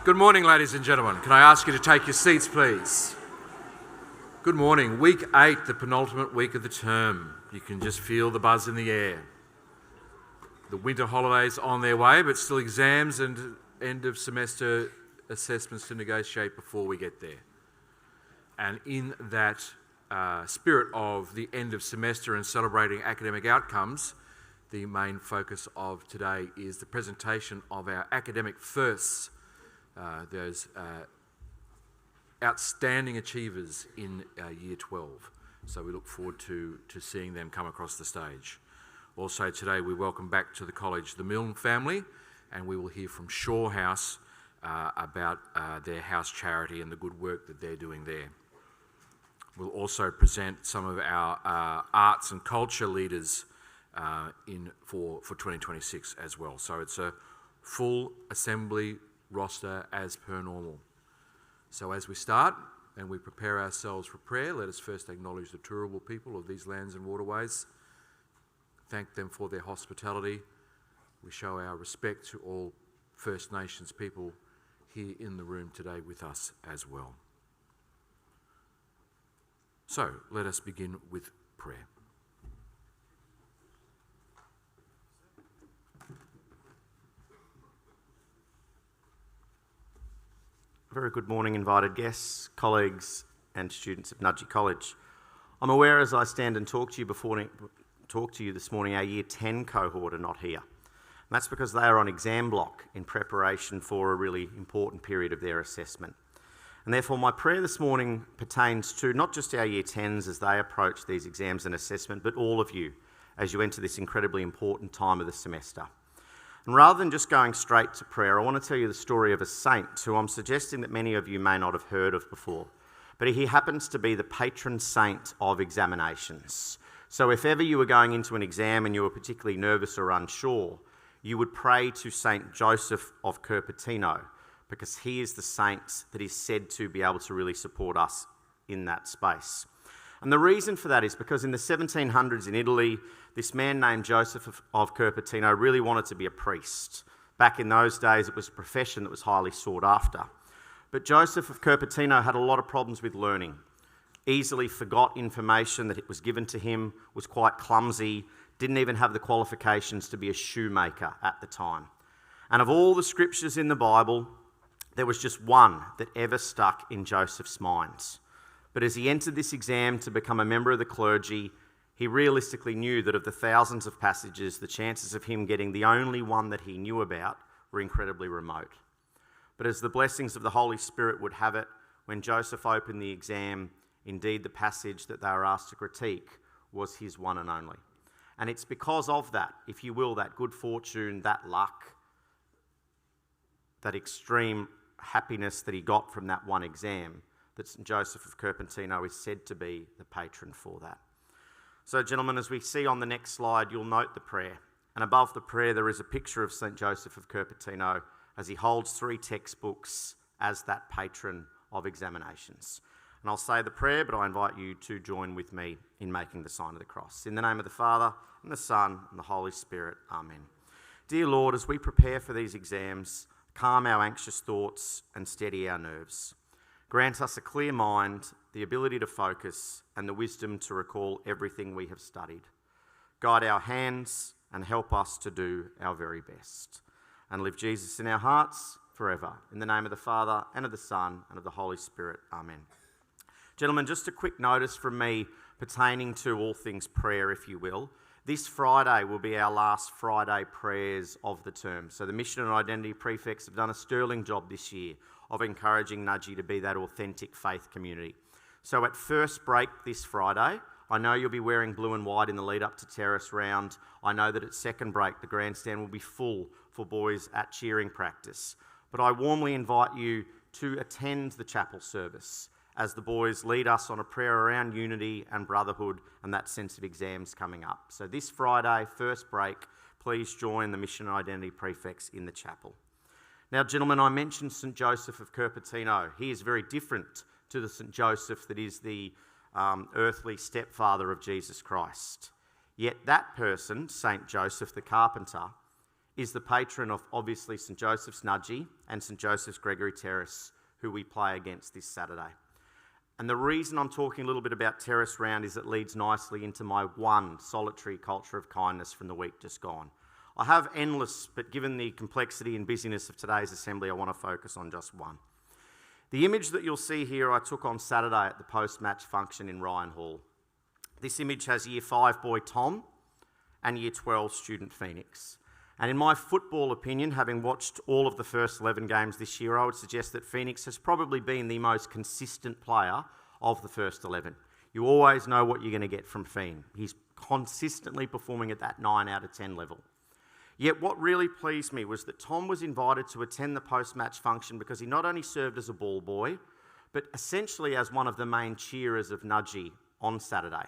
Good morning, ladies and gentlemen. Can I ask you to take your seats, please? Good morning. Week 8, the penultimate week of the term. You can just feel the buzz in the air. The winter holidays on their way, but still exams and end of semester assessments to negotiate before we get there. And in that spirit of the end of semester and celebrating academic outcomes, the main focus of today is the presentation of our academic firsts, those outstanding achievers in Year 12. So we look forward to seeing them come across the stage. Also today we welcome back to the college the Milne family, and we will hear from Shaw House about their house charity and the good work that they're doing there. We'll also present some of our arts and culture leaders for 2026 as well. So it's a full assembly roster as per normal. So as we start and we prepare ourselves for prayer, let us first acknowledge the Turrbal people of these lands and waterways. Thank them for their hospitality. We show our respect to all First Nations people here in the room today with us as well. So let us begin with prayer. Very good morning, invited guests, colleagues and students of Nudgee College. I'm aware as I stand and talk to you this morning, our Year 10 cohort are not here. And that's because they are on exam block in preparation for a really important period of their assessment. And therefore my prayer this morning pertains to not just our Year 10s as they approach these exams and assessment, but all of you as you enter this incredibly important time of the semester. And rather than just going straight to prayer, I want to tell you the story of a saint who I'm suggesting that many of you may not have heard of before. But he happens to be the patron saint of examinations. So if ever you were going into an exam and you were particularly nervous or unsure, you would pray to Saint Joseph of Cupertino, because he is the saint that is said to be able to really support us in that space. And the reason for that is because in the 1700s in Italy, this man named Joseph of Cupertino really wanted to be a priest. Back in those days, it was a profession that was highly sought after. But Joseph of Cupertino had a lot of problems with learning. Easily forgot information that was given to him, was quite clumsy, didn't even have the qualifications to be a shoemaker at the time. And of all the scriptures in the Bible, there was just one that ever stuck in Joseph's mind. But as he entered this exam to become a member of the clergy, he realistically knew that of the thousands of passages, the chances of him getting the only one that he knew about were incredibly remote. But as the blessings of the Holy Spirit would have it, when Joseph opened the exam, indeed the passage that they were asked to critique was his one and only. And it's because of that, if you will, that good fortune, that luck, that extreme happiness that he got from that one exam, that St. Joseph of Cupertino is said to be the patron for that. So, gentlemen, as we see on the next slide, you'll note the prayer. And above the prayer, there is a picture of St. Joseph of Cupertino as he holds 3 textbooks as that patron of examinations. And I'll say the prayer, but I invite you to join with me in making the sign of the cross. In the name of the Father, and the Son, and the Holy Spirit. Amen. Dear Lord, as we prepare for these exams, calm our anxious thoughts and steady our nerves. Grant us a clear mind, the ability to focus, and the wisdom to recall everything we have studied. Guide our hands and help us to do our very best. And live Jesus in our hearts forever. In the name of the Father, and of the Son, and of the Holy Spirit. Amen. Gentlemen, just a quick notice from me pertaining to all things prayer, if you will. This Friday will be our last Friday prayers of the term. So the Mission and Identity Prefects have done a sterling job this year of encouraging Nudgee to be that authentic faith community. So at first break this Friday, I know you'll be wearing blue and white in the lead up to Terrace Round. I know that at second break, the grandstand will be full for boys at cheering practice. But I warmly invite you to attend the chapel service as the boys lead us on a prayer around unity and brotherhood and that sense of exams coming up. So this Friday, first break, please join the Mission and Identity Prefects in the chapel. Now, gentlemen, I mentioned St. Joseph of Cupertino. He is very different to the St. Joseph that is the earthly stepfather of Jesus Christ. Yet that person, St. Joseph the carpenter, is the patron of obviously St Joseph's Nudgee and St Joseph's Gregory Terrace, who we play against this Saturday. And the reason I'm talking a little bit about Terrace Round is it leads nicely into my one solitary culture of kindness from the week just gone. I have endless, but given the complexity and busyness of today's assembly, I want to focus on just one. The image that you'll see here I took on Saturday at the post-match function in Ryan Hall. This image has Year 5 boy Tom and Year 12 student Phoenix. And in my football opinion, having watched all of the first 11 games this year, I would suggest that Phoenix has probably been the most consistent player of the first 11. You always know what you're going to get from Pheen. He's consistently performing at that 9 out of 10 level. Yet what really pleased me was that Tom was invited to attend the post-match function because he not only served as a ball boy, but essentially as one of the main cheerers of Nudgee on Saturday.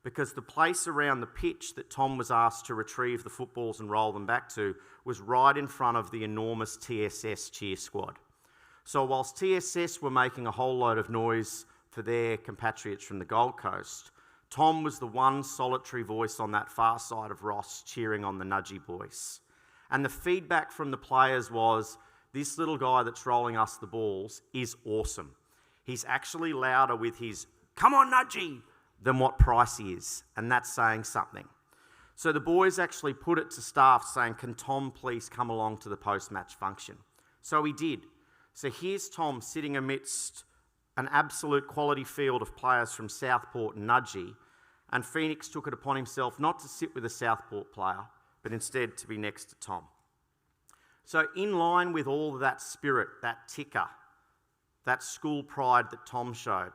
Because the place around the pitch that Tom was asked to retrieve the footballs and roll them back to was right in front of the enormous TSS cheer squad. So whilst TSS were making a whole load of noise for their compatriots from the Gold Coast, Tom was the one solitary voice on that far side of Ross cheering on the Nudgee boys. And the feedback from the players was, this little guy that's rolling us the balls is awesome. He's actually louder with his, come on Nudgee, than what Price is, and that's saying something. So the boys actually put it to staff saying, can Tom please come along to the post-match function? So he did. So here's Tom sitting amidst an absolute quality field of players from Southport and Nudgee, and Phoenix took it upon himself not to sit with a Southport player, but instead to be next to Tom. So in line with all of that spirit, that ticker, that school pride that Tom showed,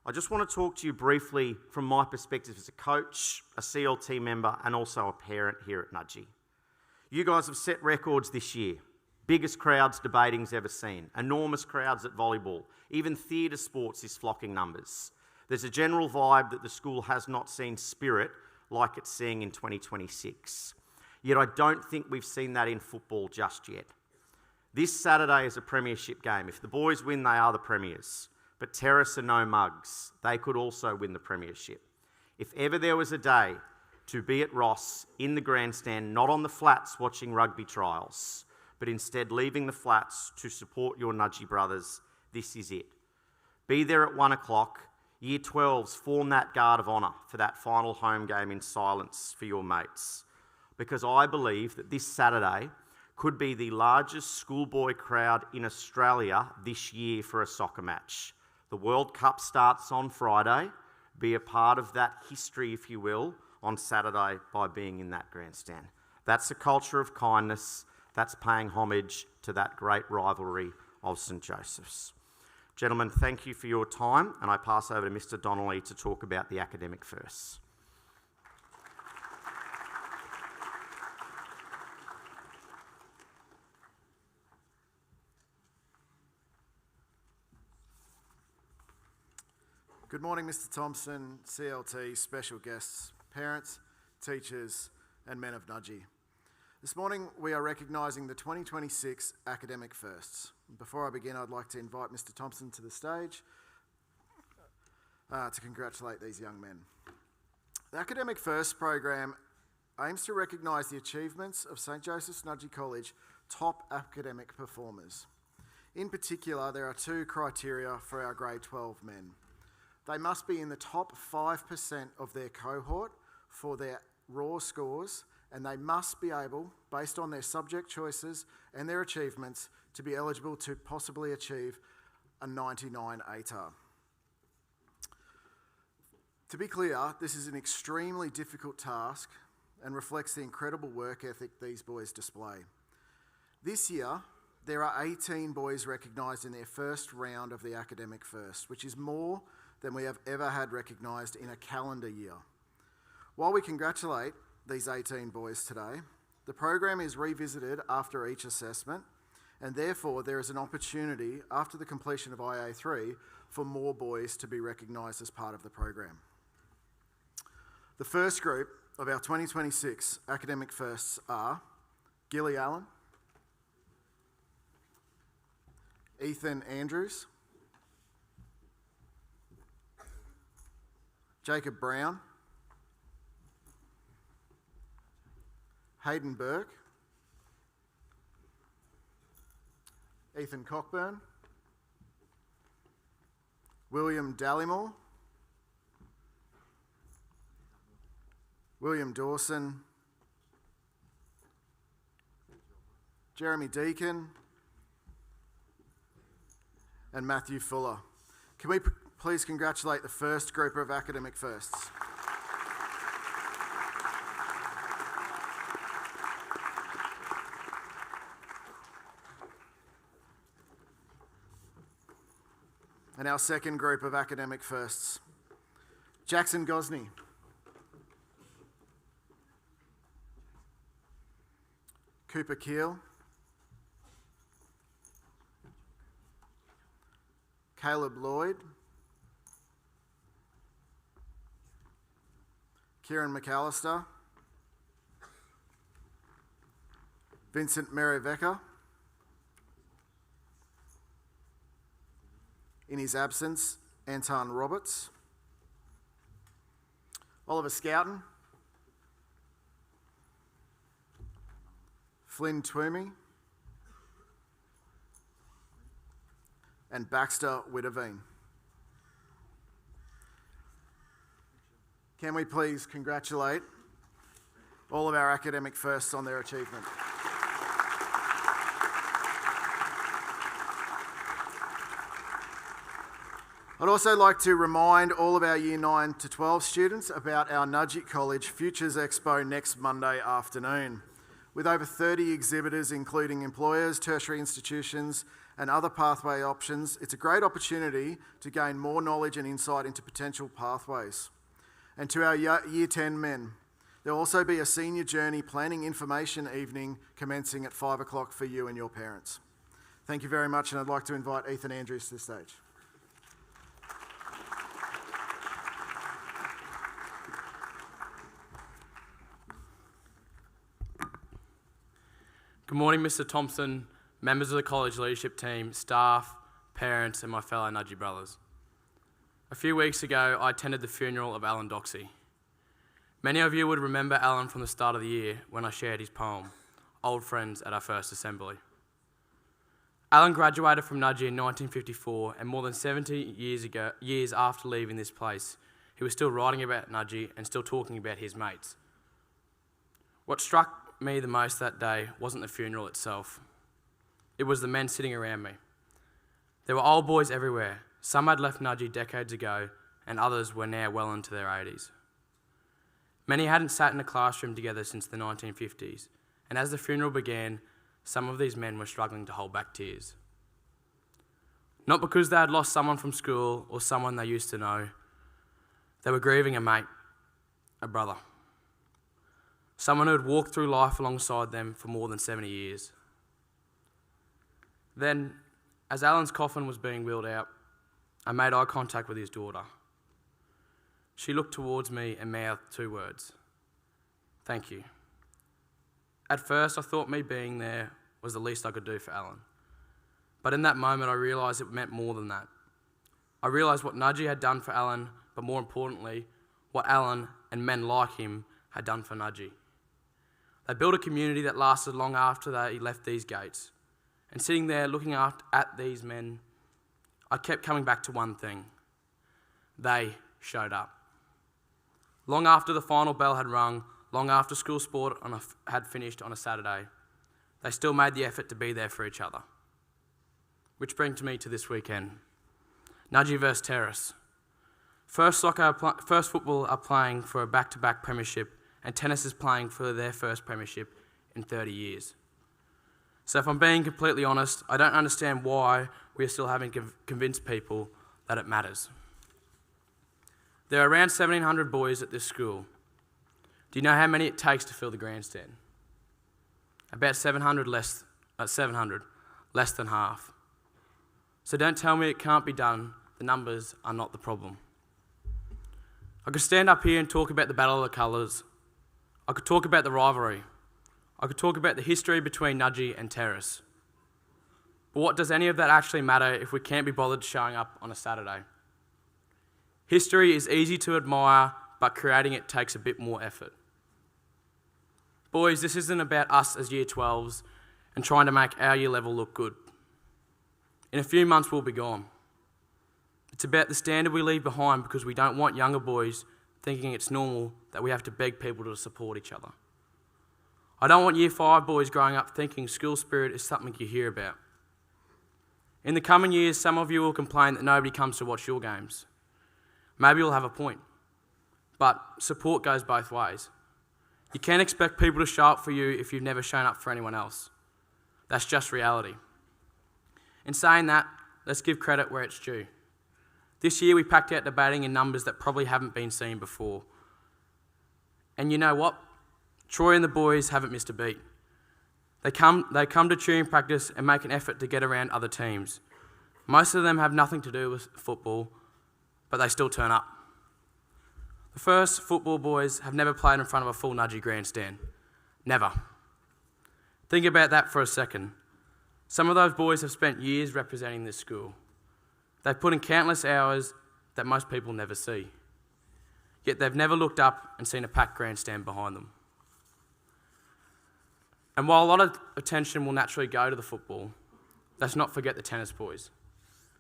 I just want to talk to you briefly from my perspective as a coach, a CLT member, and also a parent here at Nudgee. You guys have set records this year. Biggest crowds debating's ever seen. Enormous crowds at volleyball. Even theatre sports is flocking numbers. There's a general vibe that the school has not seen spirit like it's seeing in 2026. Yet I don't think we've seen that in football just yet. This Saturday is a premiership game. If the boys win, they are the premiers. But Terrace are no mugs. They could also win the premiership. If ever there was a day to be at Ross in the grandstand, not on the flats watching rugby trials, but instead leaving the flats to support your Nudgee brothers, this is it. Be there at 1 o'clock. Year 12s, form that guard of honour for that final home game in silence for your mates. Because I believe that this Saturday could be the largest schoolboy crowd in Australia this year for a soccer match. The World Cup starts on Friday. Be a part of that history, if you will, on Saturday by being in that grandstand. That's a culture of kindness. That's paying homage to that great rivalry of St Joseph's. Gentlemen, thank you for your time, and I pass over to Mr. Donnelly to talk about the academic first. Good morning, Mr. Thompson, CLT, special guests, parents, teachers, and men of Nudgee. This morning, we are recognising the 2026 academic firsts. Before I begin, I'd like to invite Mr. Thompson to the stage to congratulate these young men. The Academic First program aims to recognise the achievements of St Joseph's Nudgee College top academic performers. In particular, there are 2 criteria for our grade 12 men. They must be in the top 5% of their cohort for their raw scores, and they must be able, based on their subject choices and their achievements, to be eligible to possibly achieve a 99 ATAR. To be clear, this is an extremely difficult task and reflects the incredible work ethic these boys display. This year, there are 18 boys recognised in their first round of the Academic First, which is more than we have ever had recognised in a calendar year. While we congratulate these 18 boys today, the program is revisited after each assessment, and therefore there is an opportunity after the completion of IA3 for more boys to be recognised as part of the program. The first group of our 2026 Academic Firsts are Gilly Allen, Ethan Andrews, Jacob Brown, Hayden Burke, Ethan Cockburn, William Dallymore, William Dawson, Jeremy Deacon, and Matthew Fuller. Can we please congratulate the first group of academic firsts? And our second group of academic firsts. Jackson Gosney. Cooper Keel. Caleb Lloyd. Kieran McAllister. Vincent Meriveka. In his absence, Anton Roberts. Oliver Scouten. Flynn Twomey. And Baxter Witteveen. Can we please congratulate all of our academic firsts on their achievement? I'd also like to remind all of our Year 9 to 12 students about our Nudgee College Futures Expo next Monday afternoon. With over 30 exhibitors, including employers, tertiary institutions, and other pathway options, it's a great opportunity to gain more knowledge and insight into potential pathways. And to our Year 10 men, there'll also be a senior journey planning information evening commencing at 5 o'clock for you and your parents. Thank you very much, and I'd like to invite Ethan Andrews to the stage. Good morning, Mr. Thompson, members of the college leadership team, staff, parents, and my fellow Nudgee brothers. A few weeks ago, I attended the funeral of Alan Doxey. Many of you would remember Alan from the start of the year when I shared his poem, Old Friends, at our first assembly. Alan graduated from Nudgee in 1954, and more than 70 years after leaving this place, he was still writing about Nudgee and still talking about his mates. What struck me the most that day wasn't the funeral itself. It was the men sitting around me. There were old boys everywhere. Some had left Nudgee decades ago, and others were now well into their 80s. Many hadn't sat in a classroom together since the 1950s, and as the funeral began, some of these men were struggling to hold back tears. Not because they had lost someone from school or someone they used to know. They were grieving a mate, a brother. Someone who had walked through life alongside them for more than 70 years. Then, as Alan's coffin was being wheeled out, I made eye contact with his daughter. She looked towards me and mouthed 2 words: "Thank you." At first, I thought me being there was the least I could do for Alan. But in that moment, I realised it meant more than that. I realised what Nudgee had done for Alan, but more importantly, what Alan and men like him had done for Nudgee. They built a community that lasted long after they left these gates. And sitting there looking at these men, I kept coming back to one thing. They showed up. Long after the final bell had rung, long after school sport had finished on a Saturday, they still made the effort to be there for each other. Which brings me to this weekend. Nudgee versus Terrace. First football are playing for a back-to-back premiership, and tennis is playing for their first premiership in 30 years. So if I'm being completely honest, I don't understand why we are still having to convince people that it matters. There are around 1,700 boys at this school. Do you know how many it takes to fill the grandstand? About 700, less than half. So don't tell me it can't be done. The numbers are not the problem. I could stand up here and talk about the battle of the colours. I could talk about the rivalry. I could talk about the history between Nudgee and Terrace. But what does any of that actually matter if we can't be bothered showing up on a Saturday? History is easy to admire, but creating it takes a bit more effort. Boys, this isn't about us as Year 12s and trying to make our year level look good. In a few months, we'll be gone. It's about the standard we leave behind because we don't want younger boys thinking it's normal that we have to beg people to support each other. I don't want Year 5 boys growing up thinking school spirit is something you hear about. In the coming years, some of you will complain that nobody comes to watch your games. Maybe you'll have a point, but support goes both ways. You can't expect people to show up for you if you've never shown up for anyone else. That's just reality. In saying that, let's give credit where it's due. This year we packed out debating in numbers that probably haven't been seen before. And you know what? Troy and the boys haven't missed a beat. They come to cheering practice and make an effort to get around other teams. Most of them have nothing to do with football, but they still turn up. The first football boys have never played in front of a full Nudgee grandstand. Never. Think about that for a second. Some of those boys have spent years representing this school. They've put in countless hours that most people never see. Yet they've never looked up and seen a packed grandstand behind them. And while a lot of attention will naturally go to the football, let's not forget the tennis boys.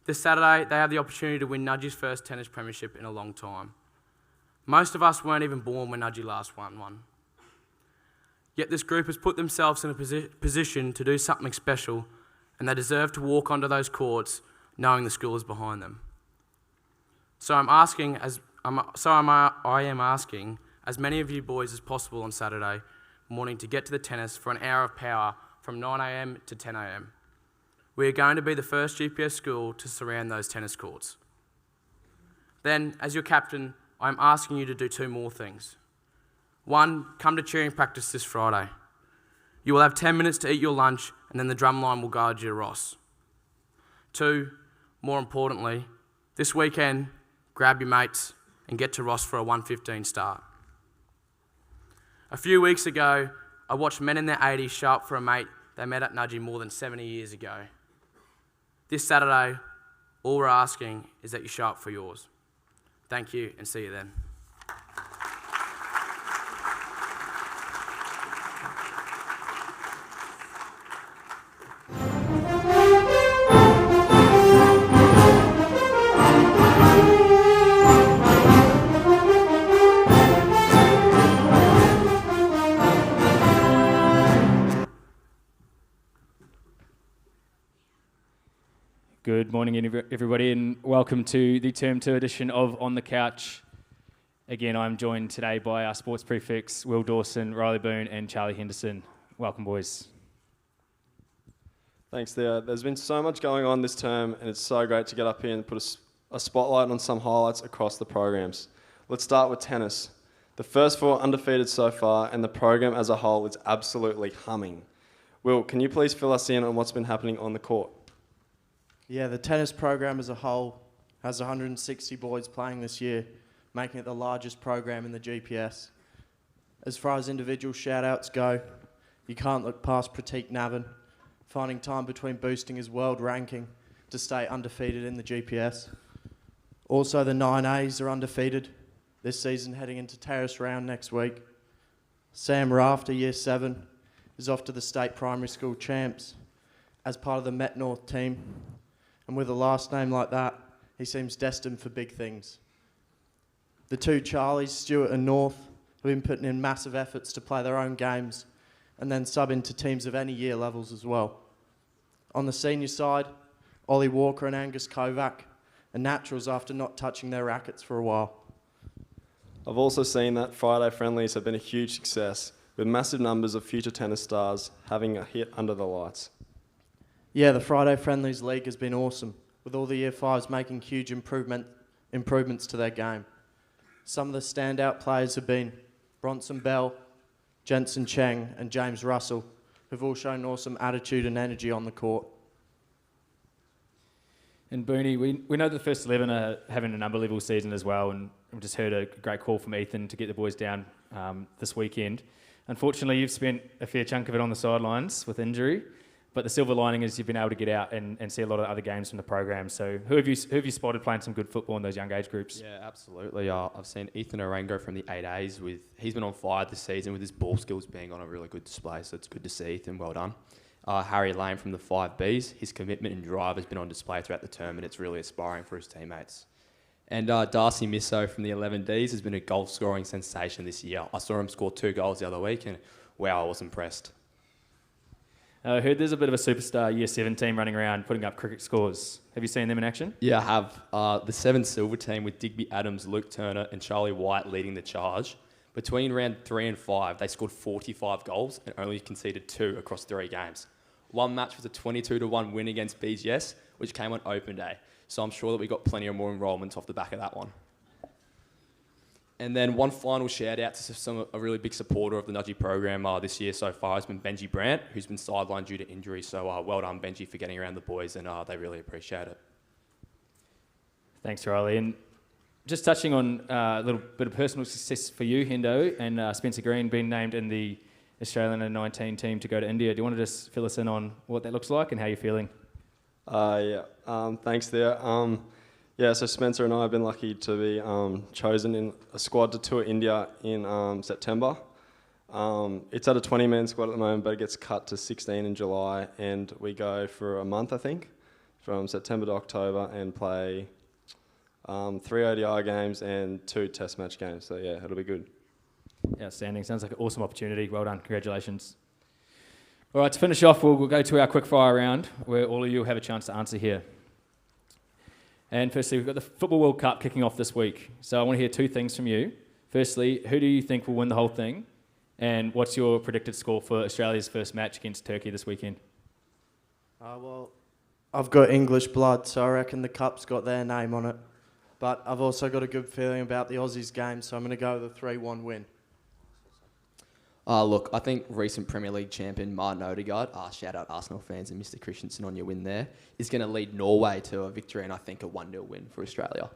This Saturday, they have the opportunity to win Nudgee's first tennis premiership in a long time. Most of us weren't even born when Nudgee last won one. Yet this group has put themselves in a position to do something special, and they deserve to walk onto those courts knowing the school is behind them. I am asking as many of you boys as possible on Saturday morning to get to the tennis for an hour of power from 9 a.m. to 10 a.m. We are going to be the first GPS school to surround those tennis courts. Then, as your captain, I'm asking you to do 2 more things. 1, come to cheering practice this Friday. You will have 10 minutes to eat your lunch, and then the drumline will guide you to Ross. 2, more importantly, this weekend, grab your mates and get to Ross for a 1:15 start. A few weeks ago, I watched men in their 80s show up for a mate they met at Nudgee more than 70 years ago. This Saturday, all we're asking is that you show up for yours. Thank you, and see you then. Good morning, everybody, and welcome to the Term 2 edition of On the Couch. Again, I'm joined today by our sports prefects, Will Dawson, Riley Boone, and Charlie Henderson. Welcome, boys. Thanks, Theo. There's been so much going on this term, and it's so great to get up here and put a spotlight on some highlights across the programs. Let's start with tennis. The first 4 undefeated so far, and the program as a whole is absolutely humming. Will, can you please fill us in on what's been happening on the court? Yeah, the tennis program as a whole has 160 boys playing this year, making it the largest program in the GPS. As far as individual shout-outs go, you can't look past Pratik Navin, finding time between boosting his world ranking to stay undefeated in the GPS. Also, the 9As are undefeated this season, heading into terrace round next week. Sam Rafter, Year 7, is off to the state primary school champs as part of the Met North team. And with a last name like that, he seems destined for big things. The 2 Charlies, Stewart and North, have been putting in massive efforts to play their own games and then sub into teams of any year levels as well. On the senior side, Ollie Walker and Angus Kovac are naturals after not touching their rackets for a while. I've also seen that Friday friendlies have been a huge success, with massive numbers of future tennis stars having a hit under the lights. Yeah, the Friday Friendlies League has been awesome, with all the Year 5s making huge improvements to their game. Some of the standout players have been Bronson Bell, Jensen Cheng and James Russell, who've all shown awesome attitude and energy on the court. And Booney, we know that the first 11 are having an unbelievable season as well, and we've just heard a great call from Ethan to get the boys down this weekend. Unfortunately, you've spent a fair chunk of it on the sidelines with injury, but the silver lining is you've been able to get out and see a lot of other games from the program. So who have you spotted playing some good football in those young age groups? Yeah, absolutely. I've seen Ethan Orango from the 8As. He's been on fire this season with his ball skills being on a really good display, so it's good to see, Ethan. Well done. Harry Lane from the 5Bs. His commitment and drive has been on display throughout the term, and it's really inspiring for his teammates. And Darcy Misso from the 11Ds has been a goal-scoring sensation this year. I saw him score 2 goals the other week, and wow, I was impressed. I heard there's a bit of a superstar Year 7 team running around putting up cricket scores. Have you seen them in action? Yeah, I have. The 7 Silver team with Digby Adams, Luke Turner and Charlie White leading the charge. Between round 3 and 5, they scored 45 goals and only conceded 2 across 3 games. One match was a 22-1 win against Bidge, which came on open day. So I'm sure that we got plenty of more enrolments off the back of that one. And then one final shout out to a really big supporter of the Nudgy program this year so far has been Benji Brandt, who's been sidelined due to injury. So well done, Benji, for getting around the boys, and they really appreciate it. Thanks, Riley. And just touching on a little bit of personal success for you, Hendo, and Spencer Green being named in the Australian under-19 team to go to India. Do you want to just fill us in on what that looks like and how you're feeling? Thanks there. So Spencer and I have been lucky to be chosen in a squad to tour India in September. It's at a 20-man squad at the moment, but it gets cut to 16 in July, and we go for a month, I think, from September to October, and play 3 ODI games and 2 test match games. So yeah, it'll be good. Outstanding. Sounds like an awesome opportunity. Well done. Congratulations. All right, to finish off, we'll go to our quickfire round where all of you have a chance to answer here. And firstly, we've got the Football World Cup kicking off this week. So I want to hear 2 things from you. Firstly, who do you think will win the whole thing? And what's your predicted score for Australia's first match against Turkey this weekend? Well, I've got English blood, so I reckon the Cup's got their name on it. But I've also got a good feeling about the Aussies game, so I'm going to go with a 3-1 win. Look, I think recent Premier League champion Martin Odegaard, shout out Arsenal fans and Mr. Christensen on your win there, is going to lead Norway to a victory and I think a 1-0 win for Australia.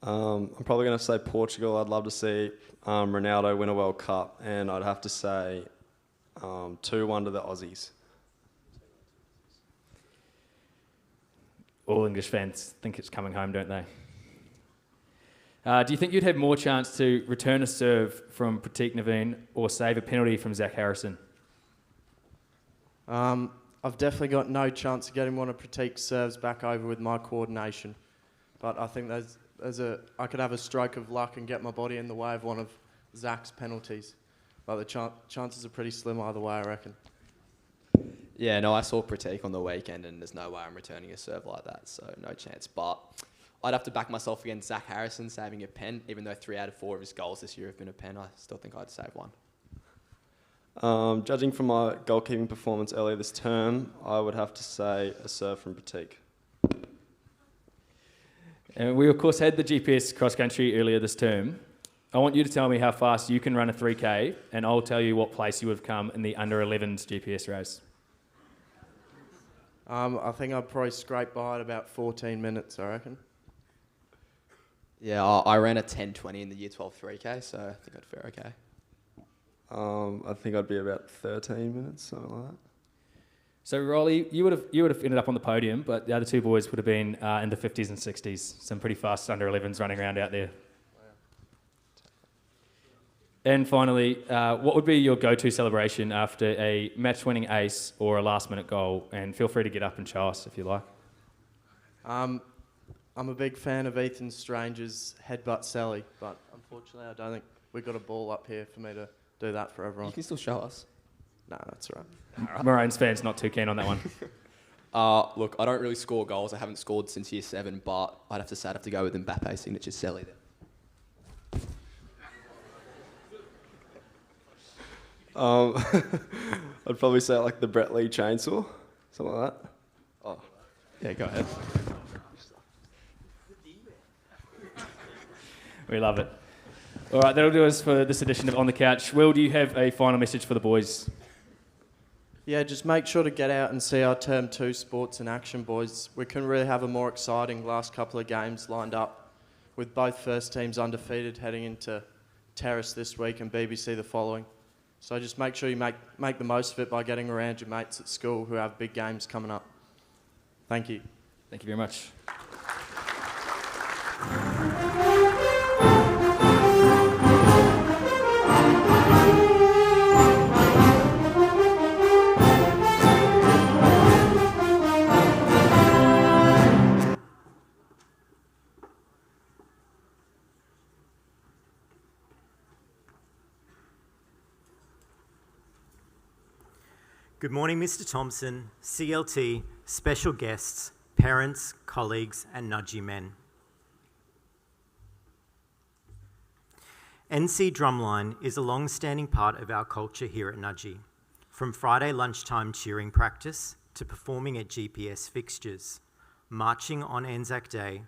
I'm probably going to say Portugal. I'd love to see Ronaldo win a World Cup, and I'd have to say 2-1 to the Aussies. All English fans think it's coming home, don't they? Do you think you'd have more chance to return a serve from Pratik Naveen or save a penalty from Zach Harrison? I've definitely got no chance of getting one of Pratik's serves back over with my coordination. But I think I could have a stroke of luck and get my body in the way of one of Zach's penalties. But the chances are pretty slim either way, I reckon. Yeah, no, I saw Pratik on the weekend and there's no way I'm returning a serve like that, so no chance. But I'd have to back myself against Zach Harrison saving a pen, even though 3 out of 4 of his goals this year have been a pen. I still think I'd save one. Judging from my goalkeeping performance earlier this term, I would have to say a serve from Pratik. And we, of course, had the GPS cross-country earlier this term. I want you to tell me how fast you can run a 3K, and I'll tell you what place you would have come in the under-11s GPS race. I think I'd probably scrape by at about 14 minutes, I reckon. Yeah, I ran a 10:20 in the Year 12 3K, so I think I'd fare okay. I think I'd be about 13 minutes, something like that. So, Riley, you would have ended up on the podium, but the other 2 boys would have been in the 50s and 60s. Some pretty fast under-11s running around out there. And finally, what would be your go-to celebration after a match-winning ace or a last-minute goal? And feel free to get up and show us if you like. I'm a big fan of Ethan Strange's headbutt Sally, but unfortunately I don't think we've got a ball up here for me to do that for everyone. You can still show us. No, that's all right. Maroons fans not too keen on that one. Look, I don't really score goals. I haven't scored since Year 7, but I'd have to say I'd have to go with Mbappe's signature Sally there. I'd probably say like the Brett Lee chainsaw, something like that. Oh, Yeah, go ahead. We love it. All right, that'll do us for this edition of On the Couch. Will, do you have a final message for the boys? Yeah, just make sure to get out and see our Term 2 sports in action, boys. We can really have a more exciting last couple of games lined up with both first teams undefeated heading into Terrace this week and BBC the following. So just make sure you make the most of it by getting around your mates at school who have big games coming up. Thank you. Thank you very much. Good morning, Mr. Thompson, CLT, special guests, parents, colleagues, and Nudgy men. NC Drumline is a long-standing part of our culture here at Nudgy, from Friday lunchtime cheering practice to performing at GPS fixtures, marching on Anzac Day,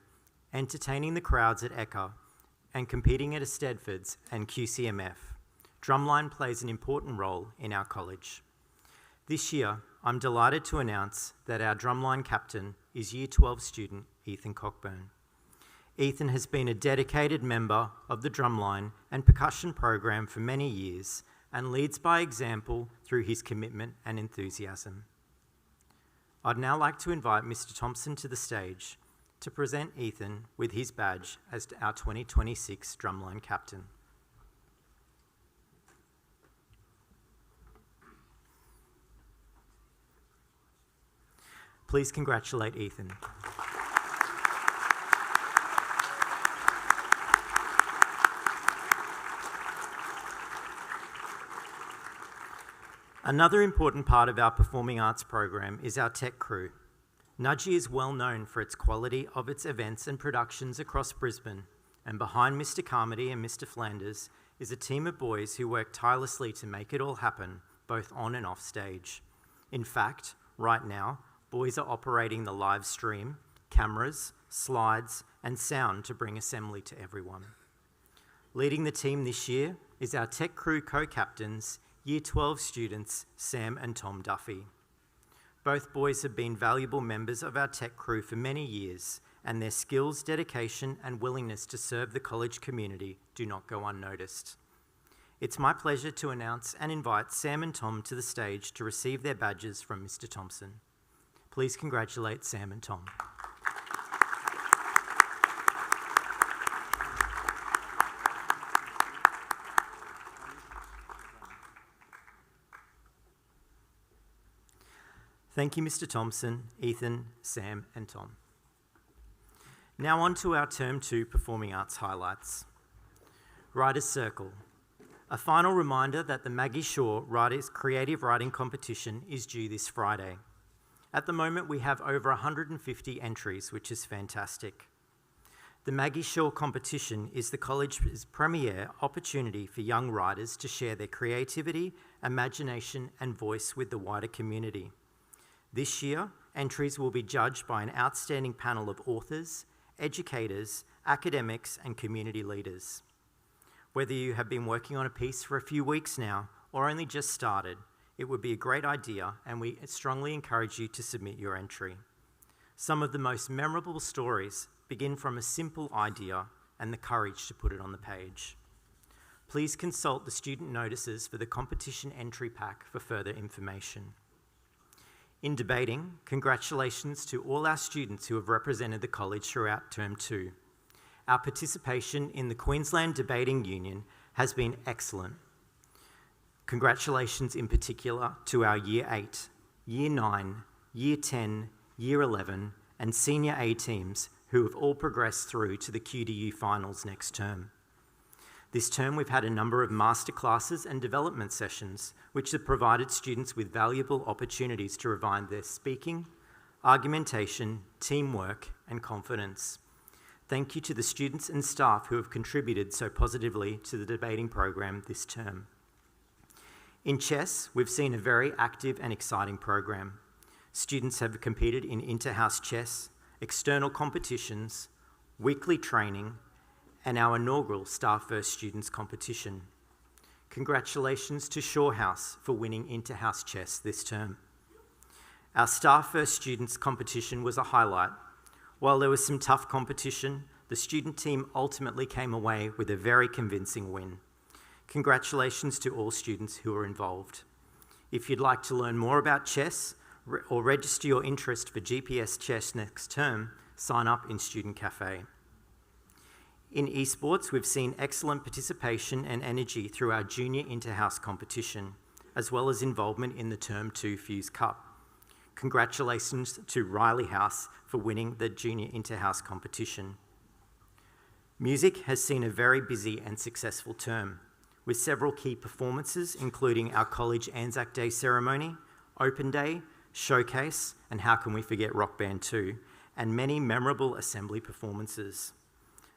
entertaining the crowds at Ekka, and competing at Eisteddfods and QCMF. Drumline plays an important role in our college. This year, I'm delighted to announce that our drumline captain is Year 12 student Ethan Cockburn. Ethan has been a dedicated member of the drumline and percussion program for many years and leads by example through his commitment and enthusiasm. I'd now like to invite Mr. Thompson to the stage to present Ethan with his badge as our 2026 drumline captain. Please congratulate Ethan. Another important part of our performing arts program is our tech crew. Nudgy is well known for its quality of its events and productions across Brisbane, and behind Mr. Carmody and Mr. Flanders is a team of boys who work tirelessly to make it all happen, both on and off stage. In fact, right now, boys are operating the live stream, cameras, slides, and sound to bring assembly to everyone. Leading the team this year is our tech crew co-captains, Year 12 students Sam and Tom Duffy. Both boys have been valuable members of our tech crew for many years, and their skills, dedication, and willingness to serve the college community do not go unnoticed. It's my pleasure to announce and invite Sam and Tom to the stage to receive their badges from Mr. Thompson. Please congratulate Sam and Tom. Thank you, Mr. Thompson, Ethan, Sam, and Tom. Now on to our Term 2 Performing Arts highlights. Writer's Circle. A final reminder that the Maggie Shaw Writers Creative Writing Competition is due this Friday. At the moment, we have over 150 entries, which is fantastic. The Maggie Shaw competition is the college's premier opportunity for young writers to share their creativity, imagination, and voice with the wider community. This year, entries will be judged by an outstanding panel of authors, educators, academics, and community leaders. Whether you have been working on a piece for a few weeks now or only just started, it would be a great idea, and we strongly encourage you to submit your entry. Some of the most memorable stories begin from a simple idea and the courage to put it on the page. Please consult the student notices for the competition entry pack for further information. In debating, congratulations to all our students who have represented the college throughout Term 2. Our participation in the Queensland Debating Union has been excellent. Congratulations in particular to our Year 8, Year 9, Year 10, Year 11 and Senior A teams who have all progressed through to the QDU finals next term. This term we've had a number of masterclasses and development sessions which have provided students with valuable opportunities to refine their speaking, argumentation, teamwork and confidence. Thank you to the students and staff who have contributed so positively to the debating program this term. In chess, we've seen a very active and exciting program. Students have competed in inter-house chess, external competitions, weekly training, and our inaugural Staff First Students competition. Congratulations to Shaw House for winning inter-house chess this term. Our Staff First Students competition was a highlight. While there was some tough competition, the student team ultimately came away with a very convincing win. Congratulations to all students who were involved. If you'd like to learn more about chess or register your interest for GPS chess next term, sign up in Student Cafe. In esports, we've seen excellent participation and energy through our junior inter-house competition, as well as involvement in the Term 2 Fuse Cup. Congratulations to Riley House for winning the junior inter-house competition. Music has seen a very busy and successful term, with several key performances including our college Anzac Day ceremony, Open Day, Showcase, and how can we forget Rock Band 2, and many memorable assembly performances.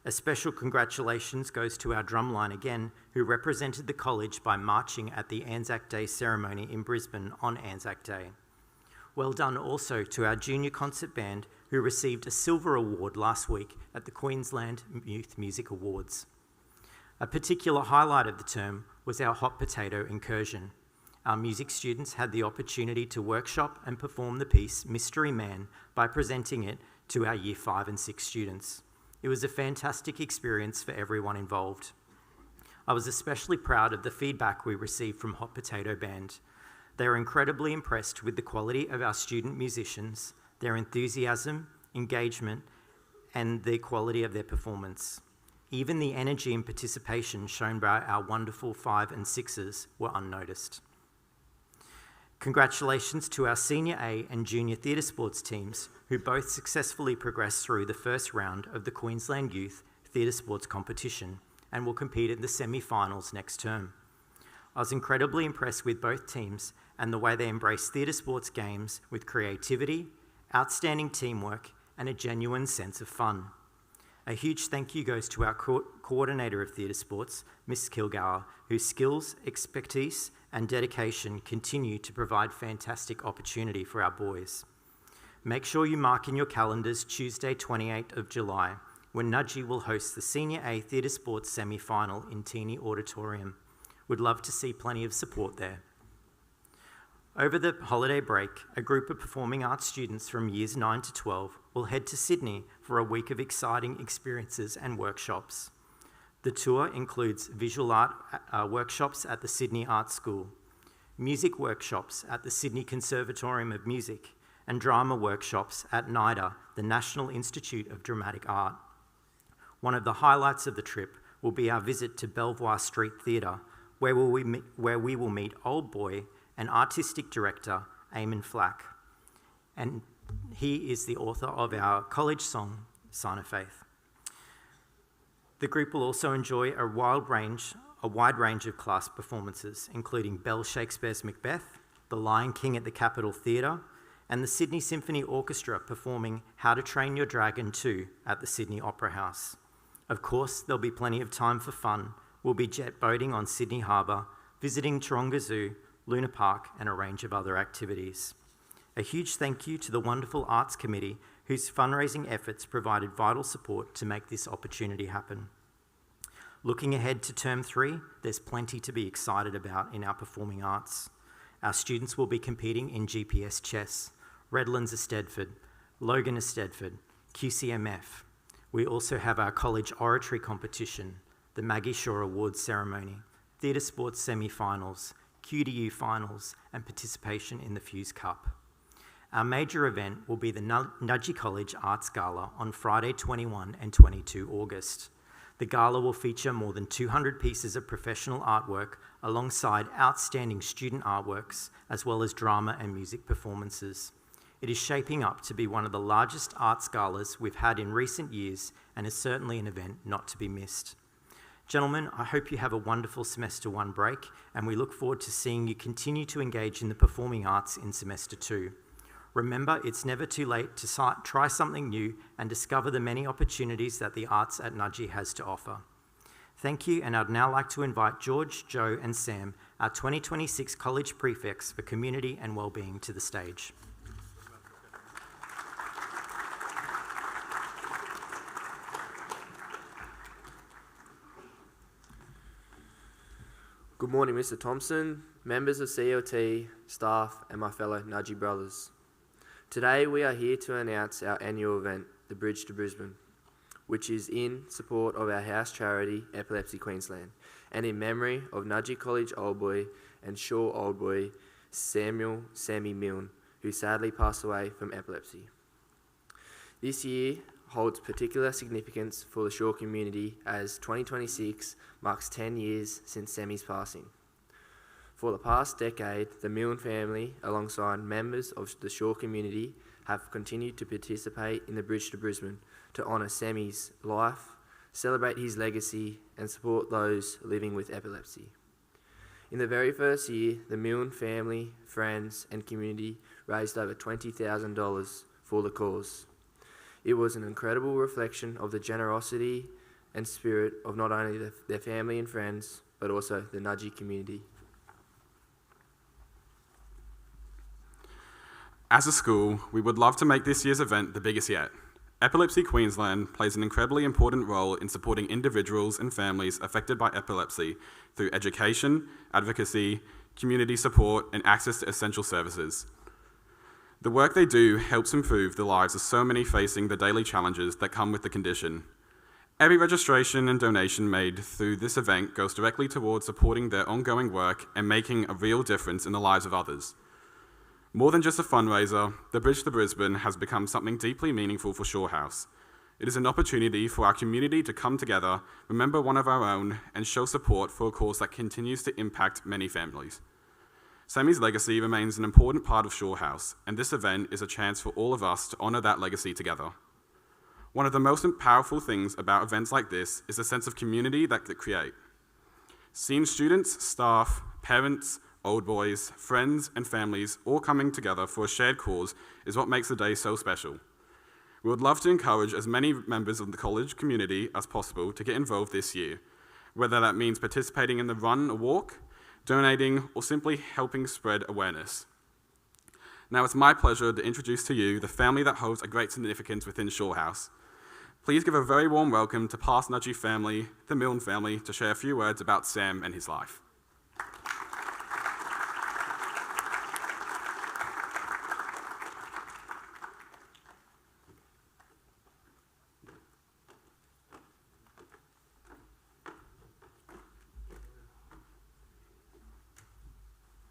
A special congratulations goes to our drumline again, who represented the college by marching at the Anzac Day ceremony in Brisbane on Anzac Day. Well done also to our junior concert band, who received a silver award last week at the Queensland Youth Music Awards. A particular highlight of the term was our hot potato incursion. Our music students had the opportunity to workshop and perform the piece Mystery Man by presenting it to our Year 5 and 6 students. It was a fantastic experience for everyone involved. I was especially proud of the feedback we received from Hot Potato Band. They were incredibly impressed with the quality of our student musicians, their enthusiasm, engagement, and the quality of their performance. Even the energy and participation shown by our wonderful 5 and 6s were unnoticed. Congratulations to our Senior A and Junior Theatre Sports teams, who both successfully progressed through the first round of the Queensland Youth Theatre Sports competition and will compete in the semi-finals next term. I was incredibly impressed with both teams and the way they embraced theatre sports games with creativity, outstanding teamwork, and a genuine sense of fun. A huge thank you goes to our coordinator of theatre sports, Miss Kilgour, whose skills, expertise, and dedication continue to provide fantastic opportunity for our boys. Make sure you mark in your calendars Tuesday, 28th of July, when Nudgee will host the Senior A Theatre Sports semi-final in Teeny Auditorium. Would love to see plenty of support there. Over the holiday break, a group of performing arts students from years 9 to 12 will head to Sydney for a week of exciting experiences and workshops. The tour includes visual art workshops at the Sydney Art School, music workshops at the Sydney Conservatorium of Music, and drama workshops at NIDA, the National Institute of Dramatic Art. One of the highlights of the trip will be our visit to Belvoir Street Theatre, where we will meet Old Boy and artistic director Eamon Flack, and he is the author of our college song, Sign of Faith. The group will also enjoy a wide range of class performances, including Bell Shakespeare's Macbeth, The Lion King at the Capitol Theatre, and the Sydney Symphony Orchestra performing How to Train Your Dragon 2 at the Sydney Opera House. Of course, there'll be plenty of time for fun. We'll be jet boating on Sydney Harbour, visiting Taronga Zoo, Luna Park, and a range of other activities. A huge thank you to the wonderful Arts Committee, whose fundraising efforts provided vital support to make this opportunity happen. Looking ahead to Term 3, there's plenty to be excited about in our performing arts. Our students will be competing in GPS chess, Redlands Eisteddfod, Logan Eisteddfod, QCMF. We also have our college oratory competition, the Maggie Shaw Awards ceremony, theatre sports semi-finals, QDU finals, and participation in the Fuse Cup. Our major event will be the Nudgee College Arts Gala on Friday 21 and 22 August. The gala will feature more than 200 pieces of professional artwork alongside outstanding student artworks, as well as drama and music performances. It is shaping up to be one of the largest arts galas we've had in recent years and is certainly an event not to be missed. Gentlemen, I hope you have a wonderful Semester 1 break, and we look forward to seeing you continue to engage in the performing arts in Semester 2. Remember, it's never too late to try something new and discover the many opportunities that the arts at Nudgee has to offer. Thank you, and I'd now like to invite George, Joe, and Sam, our 2026 College Prefects for Community and Wellbeing, to the stage. Good morning, Mr. Thompson, members of CLT, staff, and my fellow Nudgee brothers. Today we are here to announce our annual event, the Bridge to Brisbane, which is in support of our house charity, Epilepsy Queensland, and in memory of Nudgee College Old Boy and Shaw Old Boy, Sammy Milne, who sadly passed away from epilepsy. This year holds particular significance for the Shaw community as 2026 marks 10 years since Sammy's passing. For the past decade, the Milne family, alongside members of the Shaw community, have continued to participate in the Bridge to Brisbane to honour Sammy's life, celebrate his legacy, and support those living with epilepsy. In the very first year, the Milne family, friends and community raised over $20,000 for the cause. It was an incredible reflection of the generosity and spirit of not only their family and friends, but also the Nudgee community. As a school, we would love to make this year's event the biggest yet. Epilepsy Queensland plays an incredibly important role in supporting individuals and families affected by epilepsy through education, advocacy, community support, and access to essential services. The work they do helps improve the lives of so many facing the daily challenges that come with the condition. Every registration and donation made through this event goes directly towards supporting their ongoing work and making a real difference in the lives of others. More than just a fundraiser, the Bridge to Brisbane has become something deeply meaningful for Shaw House. It is an opportunity for our community to come together, remember one of our own, and show support for a cause that continues to impact many families. Sammy's legacy remains an important part of Shaw House, and this event is a chance for all of us to honour that legacy together. One of the most powerful things about events like this is the sense of community that they create. Seeing students, staff, parents, old boys, friends and families all coming together for a shared cause is what makes the day so special. We would love to encourage as many members of the college community as possible to get involved this year, whether that means participating in the run or walk, donating, or simply helping spread awareness. Now it's my pleasure to introduce to you the family that holds a great significance within Shaw House. Please give a very warm welcome to past Nudgee family, the Milne family, to share a few words about Sam and his life.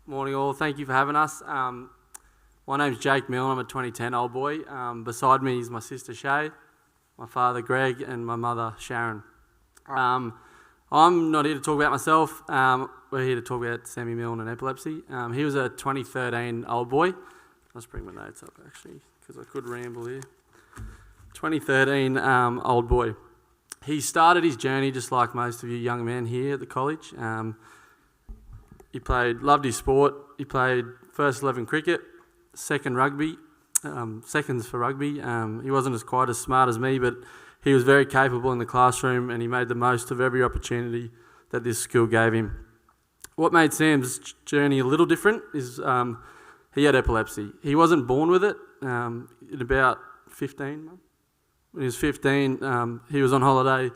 Morning all, thank you for having us. My name's Jake Milne, I'm a 2010 old boy. Beside me is my sister Shay, my father Greg and my mother Sharon. I'm not here to talk about myself, we're here to talk about Sammy Milne and epilepsy. He was a 2013 old boy. Let's bring my notes up actually, because I could ramble here. 2013 old boy. He started his journey just like most of you young men here at the college. He loved his sport. He played first 11 cricket, second rugby, seconds for rugby. He wasn't quite as smart as me, but he was very capable in the classroom and he made the most of every opportunity that this school gave him. What made Sam's journey a little different is he had epilepsy. He wasn't born with it. In about 15, when he was 15, he was on holiday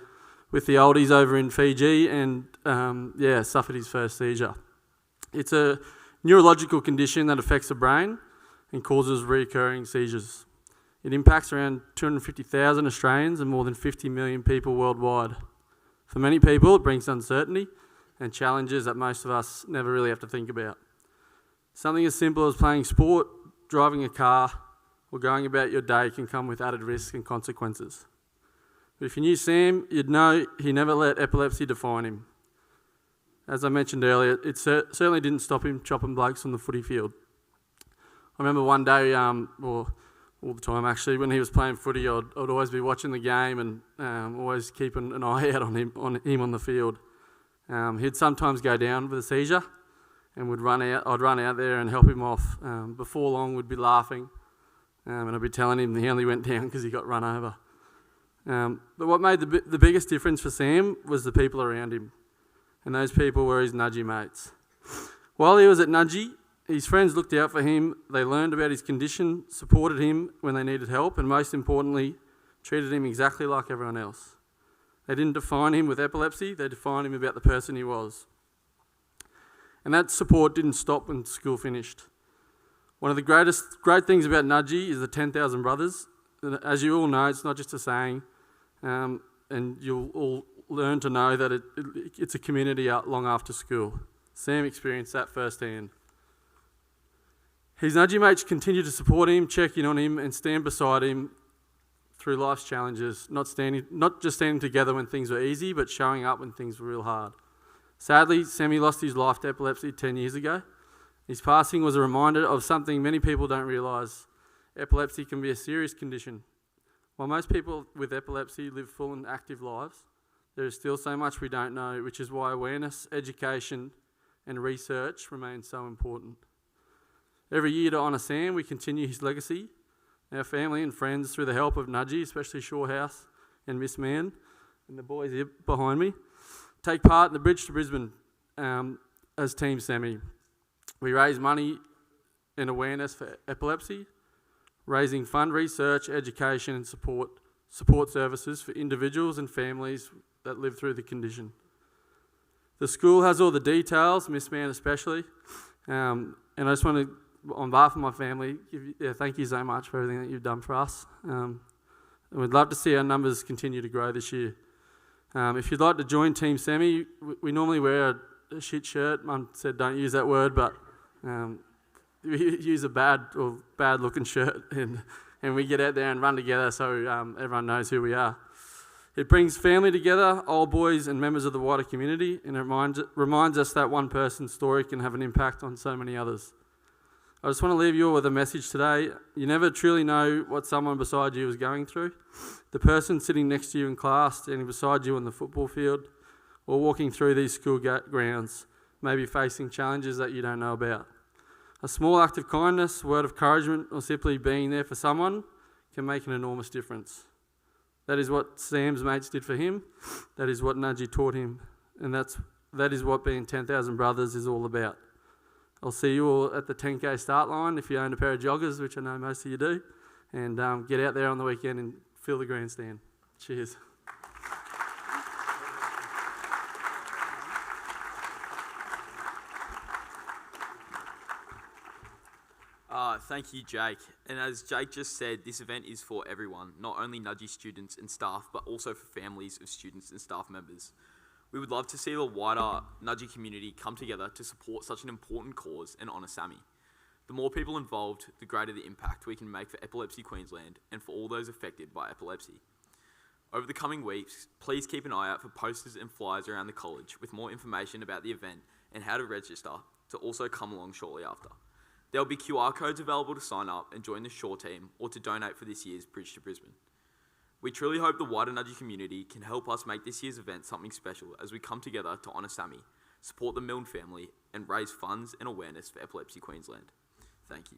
with the oldies over in Fiji and suffered his first seizure. It's a neurological condition that affects the brain and causes recurring seizures. It impacts around 250,000 Australians and more than 50 million people worldwide. For many people, it brings uncertainty and challenges that most of us never really have to think about. Something as simple as playing sport, driving a car, or going about your day can come with added risk and consequences. But if you knew Sam, you'd know he never let epilepsy define him. As I mentioned earlier, it certainly didn't stop him chopping blokes on the footy field. I remember one day, all the time actually, when he was playing footy, I'd always be watching the game and always keeping an eye out on him on the field. He'd sometimes go down with a seizure and I'd run out there and help him off. Before long, we'd be laughing and I'd be telling him he only went down because he got run over. But what made the biggest difference for Sam was the people around him. And those people were his Nudgee mates. While he was at Nudgee, his friends looked out for him, they learned about his condition, supported him when they needed help, and most importantly, treated him exactly like everyone else. They didn't define him with epilepsy, they defined him about the person he was. And that support didn't stop when school finished. One of the great things about Nudgee is the 10,000 brothers. As you all know, it's not just a saying, and you'll all learn to know that it's a community out long after school. Sam experienced that firsthand. His Nudgee mates continue to support him, check in on him and stand beside him through life's challenges, not just standing together when things were easy, but showing up when things were real hard. Sadly, Sammy lost his life to epilepsy 10 years ago. His passing was a reminder of something many people don't realise. Epilepsy can be a serious condition. While most people with epilepsy live full and active lives, there is still so much we don't know, which is why awareness, education and research remain so important. Every year to honour Sam, we continue his legacy. Our family and friends, through the help of Nudgie, especially Shorehouse and Miss Mann, and the boys here behind me, take part in the Bridge to Brisbane as Team Semi. We raise money and awareness for epilepsy, raising fund research, education and support services for individuals and families that live through the condition. The school has all the details, Miss Mann especially, and I just want to, on behalf of my family, thank you so much for everything that you've done for us. And we'd love to see our numbers continue to grow this year. If you'd like to join Team Semi, we normally wear a shit shirt. Mum said don't use that word, but we use a bad looking shirt and we get out there and run together so everyone knows who we are. It brings family together, old boys and members of the wider community, and it reminds us that one person's story can have an impact on so many others. I just want to leave you all with a message today. You never truly know what someone beside you is going through. The person sitting next to you in class, standing beside you on the football field, or walking through these school grounds may be facing challenges that you don't know about. A small act of kindness, word of encouragement, or simply being there for someone can make an enormous difference. That is what Sam's mates did for him. That is what Nudgie taught him. And that is what being 10,000 brothers is all about. I'll see you all at the 10K start line if you own a pair of joggers, which I know most of you do. And get out there on the weekend and fill the grandstand. Cheers. Thank you, Jake. And as Jake just said, this event is for everyone, not only Nudgie students and staff, but also for families of students and staff members. We would love to see the wider Nudgie community come together to support such an important cause and honour Sammy. The more people involved, the greater the impact we can make for Epilepsy Queensland and for all those affected by epilepsy. Over the coming weeks, please keep an eye out for posters and flyers around the college with more information about the event and how to register to also come along shortly after. There will be QR codes available to sign up and join the Shore team or to donate for this year's Bridge to Brisbane. We truly hope the wider Nudgie community can help us make this year's event something special as we come together to honour Sammy, support the Milne family and raise funds and awareness for Epilepsy Queensland. Thank you.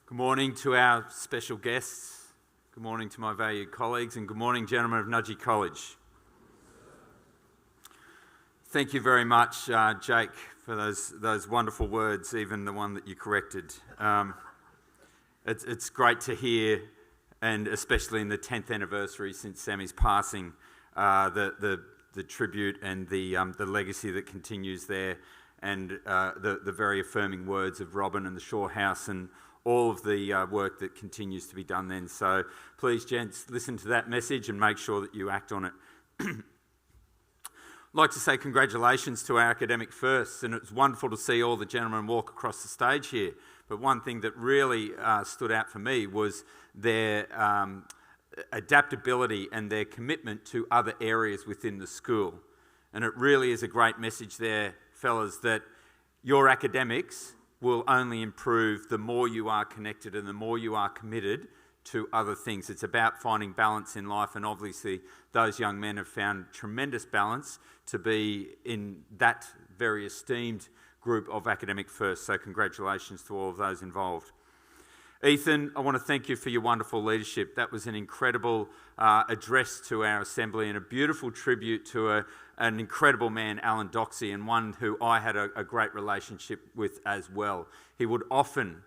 Good morning to our special guests. Good morning to my valued colleagues, and good morning, gentlemen of Nudgie College. Thank you very much, Jake, for those wonderful words, even the one that you corrected. It's great to hear, and especially in the 10th anniversary since Sammy's passing, the tribute and the legacy that continues there, and the very affirming words of Robin and the Shore House and all of the work that continues to be done then. So please, gents, listen to that message and make sure that you act on it. I'd like to say congratulations to our academic firsts, and it's wonderful to see all the gentlemen walk across the stage here. But one thing that really stood out for me was their adaptability and their commitment to other areas within the school. And it really is a great message there, fellas, that your academics will only improve the more you are connected and the more you are committed to other things. It's about finding balance in life, and obviously those young men have found tremendous balance to be in that very esteemed group of academic firsts. So congratulations to all of those involved. Ethan, I want to thank you for your wonderful leadership. That was an incredible address to our assembly and a beautiful tribute to an incredible man, Alan Doxey, and one who I had a great relationship with as well. He would often,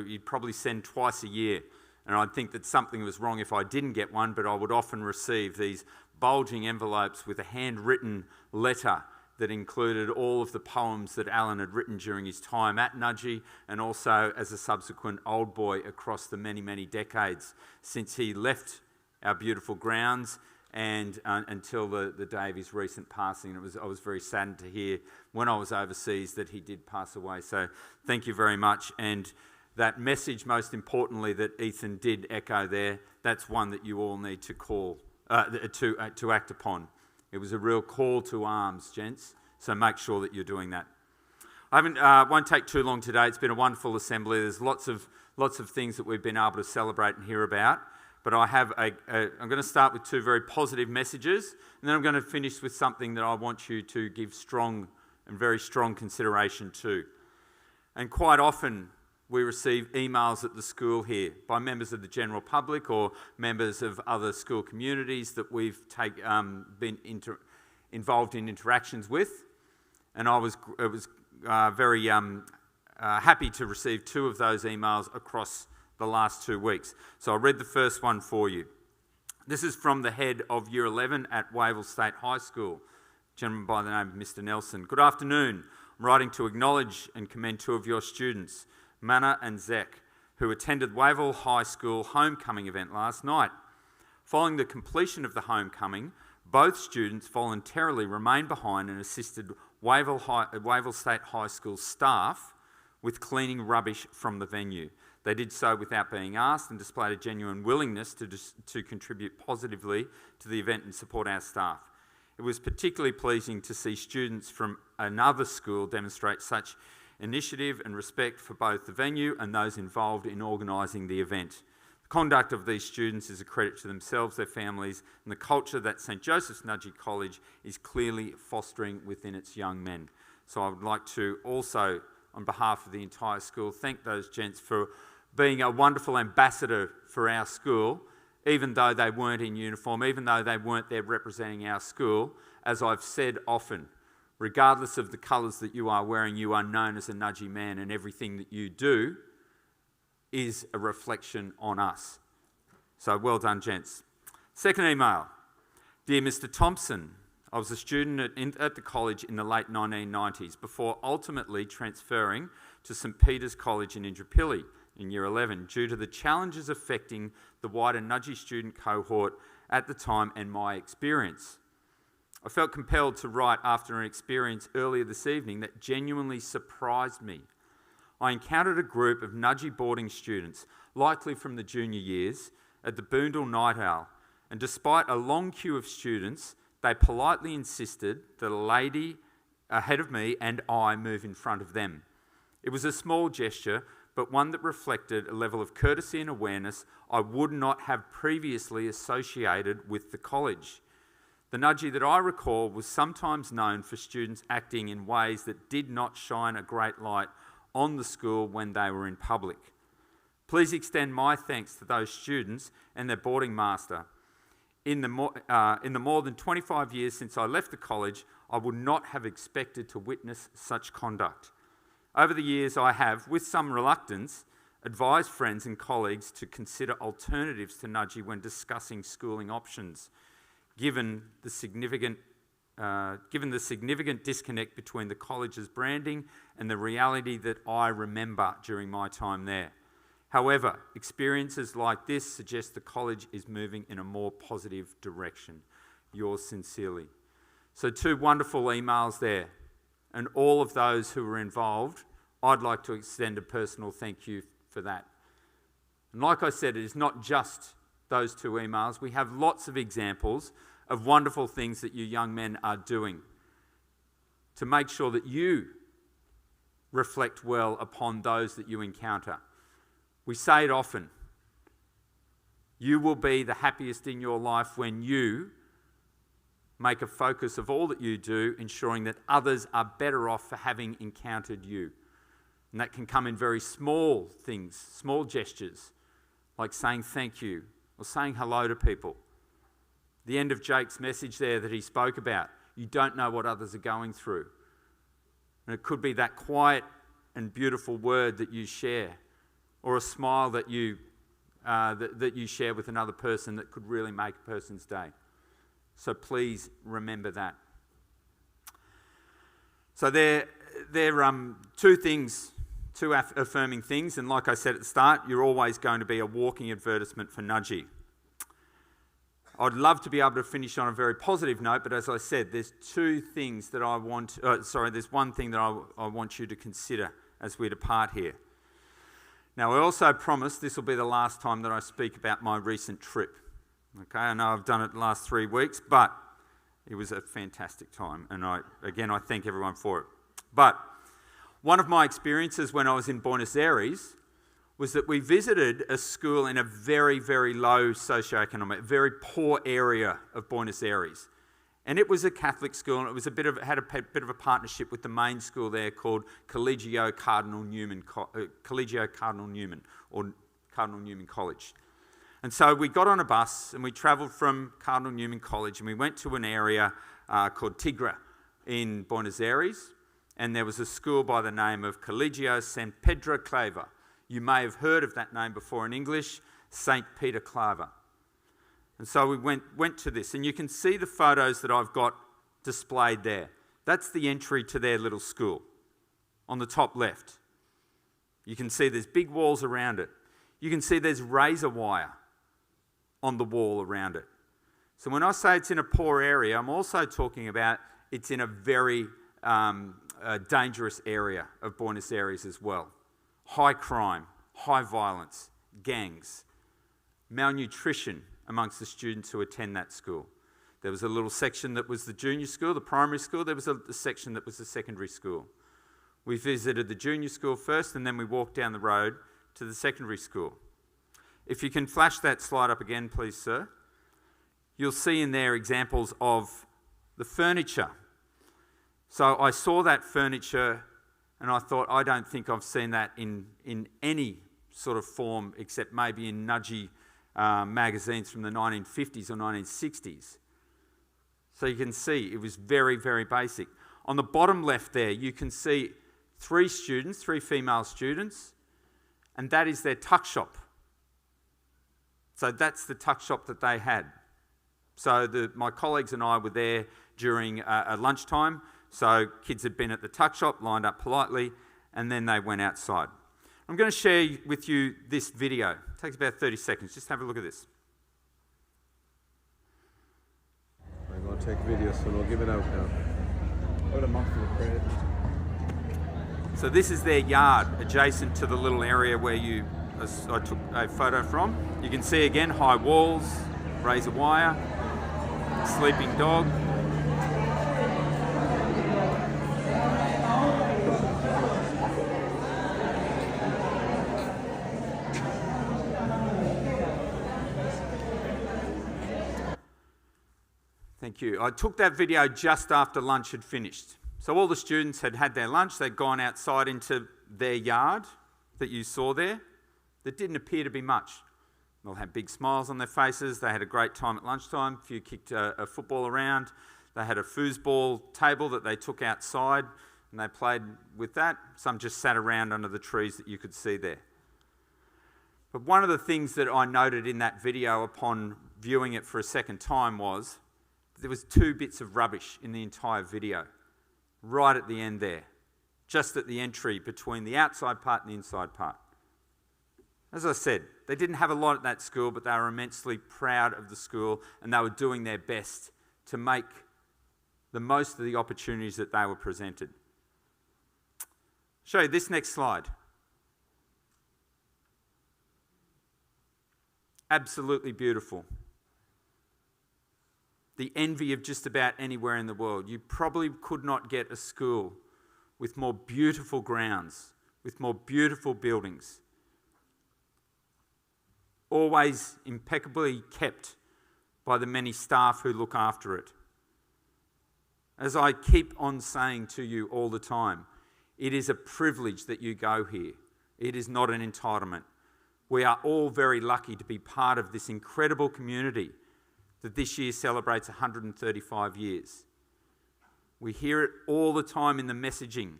he'd probably send twice a year, and I'd think that something was wrong if I didn't get one, but I would often receive these bulging envelopes with a handwritten letter that included all of the poems that Alan had written during his time at Nudgie and also as a subsequent old boy across the many, many decades since he left our beautiful grounds and until the day of his recent passing. I was very saddened to hear when I was overseas that he did pass away. So thank you very much. And that message, most importantly, that Ethan did echo there, that's one that you all need to to act upon. It was a real call to arms, gents, so make sure that you're doing that. Won't take too long today. It's been a wonderful assembly. There's lots of things that we've been able to celebrate and hear about. But I'm going to start with two very positive messages, and then I'm going to finish with something that I want you to give very strong consideration to. And quite often we receive emails at the school here by members of the general public or members of other school communities that we've been involved in interactions with. And I was very happy to receive two of those emails across the last 2 weeks. So I'll read the first one for you. This is from the head of Year 11 at Wavell State High School, a gentleman by the name of Mr. Nelson. Good afternoon. I'm writing to acknowledge and commend two of your students, Mana and Zek, who attended Wavell High School homecoming event last night. Following the completion of the homecoming, both students voluntarily remained behind and assisted Wavell State High School staff with cleaning rubbish from the venue. They did so without being asked and displayed a genuine willingness to contribute positively to the event and support our staff. It was particularly pleasing to see students from another school demonstrate such initiative and respect for both the venue and those involved in organising the event. The conduct of these students is a credit to themselves, their families, and the culture that St Joseph's Nudgee College is clearly fostering within its young men. So I would like to also, on behalf of the entire school, thank those gents for being a wonderful ambassador for our school, even though they weren't in uniform, even though they weren't there representing our school. As I've said often, regardless of the colours that you are wearing, you are known as a Nudgee man, and everything that you do is a reflection on us. So well done, gents. Second email. Dear Mr. Thompson, I was a student at the college in the late 1990s before ultimately transferring to St Peter's College in Indooroopilly in Year 11 due to the challenges affecting the wider Nudgee student cohort at the time and my experience. I felt compelled to write after an experience earlier this evening that genuinely surprised me. I encountered a group of Nudgee boarding students, likely from the junior years, at the Boondall Night Owl, and despite a long queue of students, they politely insisted that a lady ahead of me and I move in front of them. It was a small gesture, but one that reflected a level of courtesy and awareness I would not have previously associated with the college. The Nudgee that I recall was sometimes known for students acting in ways that did not shine a great light on the school when they were in public. Please extend my thanks to those students and their boarding master. In the more than 25 years since I left the college, I would not have expected to witness such conduct. Over the years, I have, with some reluctance, advised friends and colleagues to consider alternatives to Nudgee when discussing schooling options, given the significant disconnect between the college's branding and the reality that I remember during my time there. However, experiences like this suggest the college is moving in a more positive direction. Yours sincerely. So 2 wonderful emails there. And all of those who were involved, I'd like to extend a personal thank you for that. And like I said, it is not just those 2 emails. We have lots of examples of wonderful things that you young men are doing to make sure that you reflect well upon those that you encounter. We say it often. You will be the happiest in your life when you make a focus of all that you do, ensuring that others are better off for having encountered you. And that can come in very small things, small gestures, like saying thank you or saying hello to people. The end of Jake's message there that he spoke about, you don't know what others are going through. And it could be that quiet and beautiful word that you share, or a smile that you share with another person that could really make a person's day. So please remember that. So there 2 things, 2 affirming things, and like I said at the start, you're always going to be a walking advertisement for Nudgee. I'd love to be able to finish on a very positive note, but as I said, there's 2 things that there's one thing that I want you to consider as we depart here. Now, I also promise this will be the last time that I speak about my recent trip. Okay, I know I've done it the last 3 weeks, but it was a fantastic time, and I thank everyone for it. But one of my experiences when I was in Buenos Aires was that we visited a school in a very, very low socioeconomic, very poor area of Buenos Aires. And it was a Catholic school, and it was had a bit of a partnership with the main school there called Collegio Cardinal Newman College. And so we got on a bus and we travelled from Cardinal Newman College and we went to an area called Tigre in Buenos Aires, and there was a school by the name of Colegio San Pedro Claver. You may have heard of that name before in English, St. Peter Claver. And so we went to this, and you can see the photos that I've got displayed there. That's the entry to their little school on the top left. You can see there's big walls around it. You can see there's razor wire on the wall around it. So when I say it's in a poor area, I'm also talking about it's in a very dangerous area of Buenos Aires as well. High crime, high violence, gangs, malnutrition amongst the students who attend that school. There was a little section that was the junior school, the primary school. There was a section that was the secondary school. We visited the junior school first, and then we walked down the road to the secondary school. If you can flash that slide up again, please, sir. You'll see in there examples of the furniture. So I saw that furniture and I thought, I don't think I've seen that in any sort of form except maybe in nudgy magazines from the 1950s or 1960s. So you can see it was very, very basic. On the bottom left there, you can see three female students, and that is their tuck shop. So that's the tuck shop that they had. So my colleagues and I were there during a lunchtime. So kids had been at the tuck shop, lined up politely, and then they went outside. I'm going to share with you this video. It takes about 30 seconds. Just have a look at this. I'm going to take videos, so we'll give it out now. What a monthly credit. So this is their yard, adjacent to the little area where I took a photo from. You can see again, high walls, razor wire, sleeping dog. Thank you. I took that video just after lunch had finished. So all the students had had their lunch, they'd gone outside into their yard that you saw there. There didn't appear to be much. They'll have big smiles on their faces. They had a great time at lunchtime. A few kicked a football around. They had a foosball table that they took outside and they played with that. Some just sat around under the trees that you could see there. But one of the things that I noted in that video upon viewing it for a second time was there was 2 bits of rubbish in the entire video, right at the end there, just at the entry between the outside part and the inside part. As I said, they didn't have a lot at that school, but they were immensely proud of the school and they were doing their best to make the most of the opportunities that they were presented. Show you this next slide. Absolutely beautiful. The envy of just about anywhere in the world. You probably could not get a school with more beautiful grounds, with more beautiful buildings. Always impeccably kept by the many staff who look after it. As I keep on saying to you all the time, it is a privilege that you go here. It is not an entitlement. We are all very lucky to be part of this incredible community that this year celebrates 135 years. We hear it all the time in the messaging,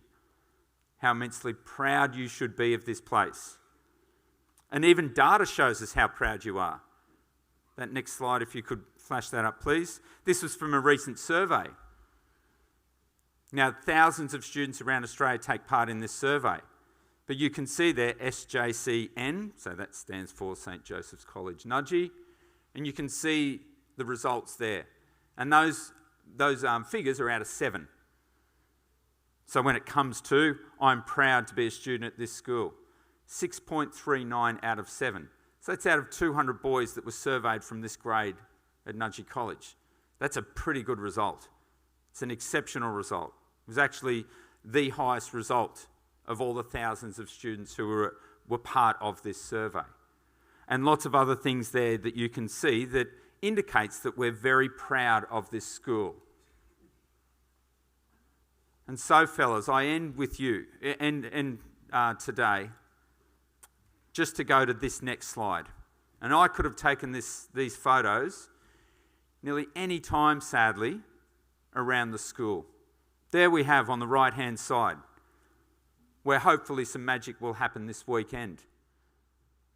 how immensely proud you should be of this place. And even data shows us how proud you are. That next slide, if you could flash that up, please. This was from a recent survey. Now, thousands of students around Australia take part in this survey. But you can see there SJCN, so that stands for St. Joseph's College Nudgee, and you can see the results there. And those figures are out of 7. So when it comes to, I'm proud to be a student at this school, 6.39 out of 7. So that's out of 200 boys that were surveyed from this grade at Nudgee College. That's a pretty good result. It's an exceptional result. It was actually the highest result of all the thousands of students who were part of this survey. And lots of other things there that you can see that indicates that we're very proud of this school. And so, fellas, I end with you today just to go to this next slide. And I could have taken these photos nearly any time, sadly, around the school. There we have on the right-hand side, where hopefully some magic will happen this weekend.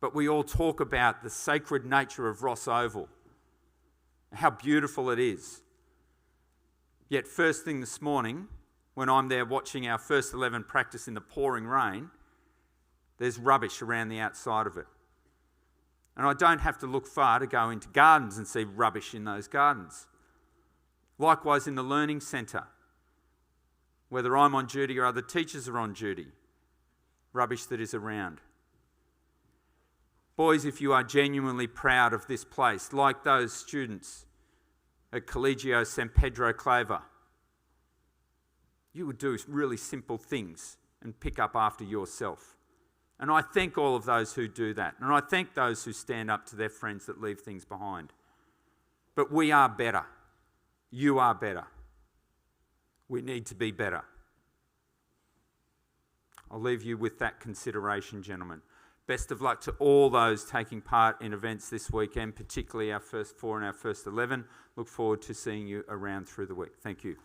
But we all talk about the sacred nature of Ross Oval, how beautiful it is. Yet first thing this morning, when I'm there watching our first 11 practice in the pouring rain, there's rubbish around the outside of it. And I don't have to look far to go into gardens and see rubbish in those gardens. Likewise in the learning centre, whether I'm on duty or other teachers are on duty, rubbish that is around. Boys, if you are genuinely proud of this place, like those students at Collegio San Pedro Claver, you would do really simple things and pick up after yourself. And I thank all of those who do that. And I thank those who stand up to their friends that leave things behind. But we are better. You are better. We need to be better. I'll leave you with that consideration, gentlemen. Best of luck to all those taking part in events this weekend, particularly our first 4 and our first 11. Look forward to seeing you around through the week. Thank you.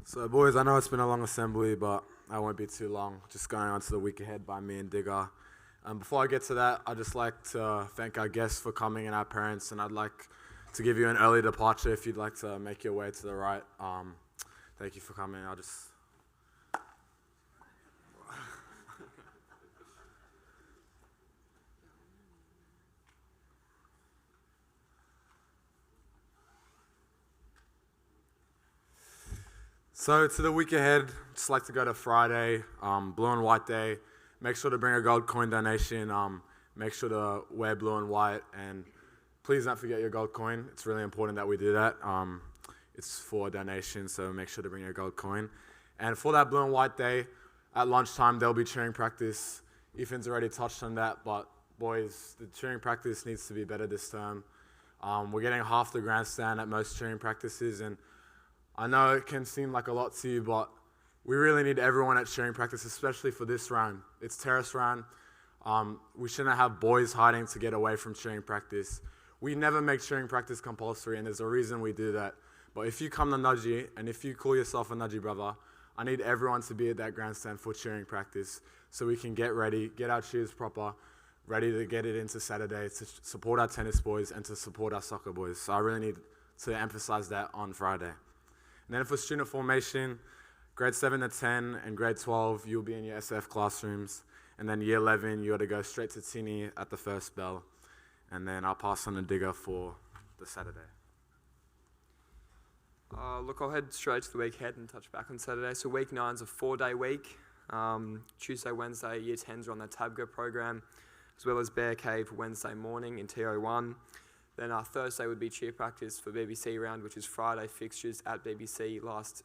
So boys, I know it's been a long assembly, but I won't be too long. Just going on to the week ahead by me and Digger. Before I get to that, I'd just like to thank our guests for coming and our parents, and I'd like to give you an early departure if you'd like to make your way to the right. Thank you for coming. So to the week ahead, just like to go to Friday, Blue and White Day. Make sure to bring a gold coin donation. Make sure to wear blue and white, and please don't forget your gold coin. It's really important that we do that. It's for a donation, so make sure to bring your gold coin. And for that Blue and White Day, at lunchtime there'll be cheering practice. Ethan's already touched on that, but boys, the cheering practice needs to be better this term. We're getting half the grandstand at most cheering practices, and I know it can seem like a lot to you, but we really need everyone at cheering practice, especially for this round. It's terrace round. We shouldn't have boys hiding to get away from cheering practice. We never make cheering practice compulsory, and there's a reason we do that. But if you come to Nudgee, and if you call yourself a Nudgee brother, I need everyone to be at that grandstand for cheering practice so we can get ready, get our cheers proper, ready to get it into Saturday to support our tennis boys and to support our soccer boys. So I really need to emphasize that on Friday. And then for student formation, grade 7 to 10 and grade 12, you'll be in your SF classrooms. And then year 11, you ought to go straight to Tini at the first bell. And then I'll pass on to Digger for the Saturday. Look, I'll head straight to the week ahead and touch back on Saturday. So week 9's a 4-day week. Tuesday, Wednesday, year 10s are on their TABGA program, as well as Bear Cave Wednesday morning in TO1. Then our Thursday would be cheer practice for BBC round, which is Friday fixtures at BBC, last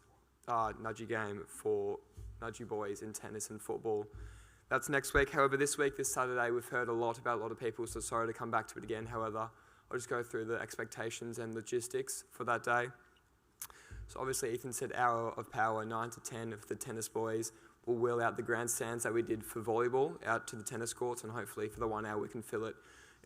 Nudgee game for Nudgee boys in tennis and football. That's next week. However, this week, this Saturday, we've heard a lot about a lot of people, so sorry to come back to it again. However, I'll just go through the expectations and logistics for that day. So obviously, Ethan said hour of power, 9 to 10 of the tennis boys. We'll wheel out the grandstands that we did for volleyball out to the tennis courts, and hopefully for the 1 hour we can fill it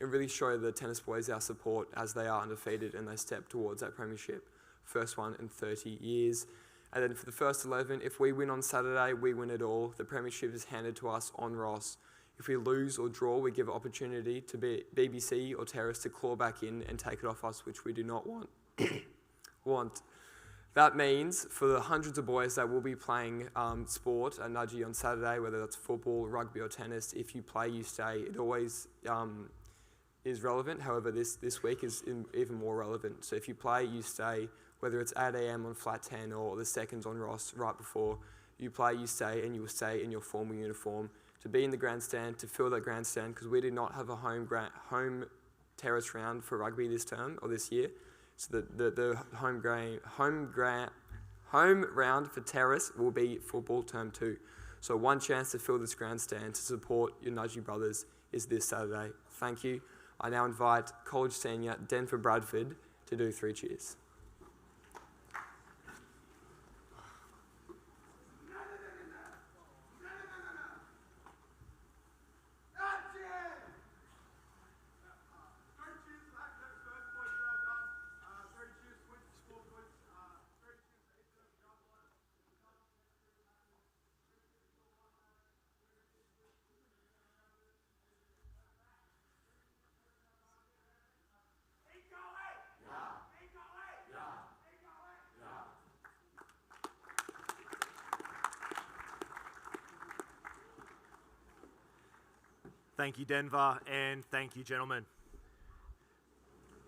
and really show the tennis boys our support as they are undefeated and they step towards that premiership. First one in 30 years. And then for the first 11, if we win on Saturday, we win it all. The premiership is handed to us on Ross. If we lose or draw, we give opportunity to BBC or Terrace to claw back in and take it off us, which we do not want. That means for the hundreds of boys that will be playing sport at Nudgee on Saturday, whether that's football, rugby or tennis, if you play, you stay. It always is relevant. However, this week is even more relevant. So if you play, you stay, whether it's 8 a.m. on flat 10 or the seconds on Ross right before. You play, you stay, and you will stay in your formal uniform to be in the grandstand, to fill that grandstand, because we did not have a home terrace round for rugby this term or this year. So the home round for terrace will be football term 2. So one chance to fill this grandstand to support your Nudgee brothers is this Saturday. Thank you. I now invite college senior Denver Bradford to do 3 cheers. Thank you, Denver, and thank you, gentlemen.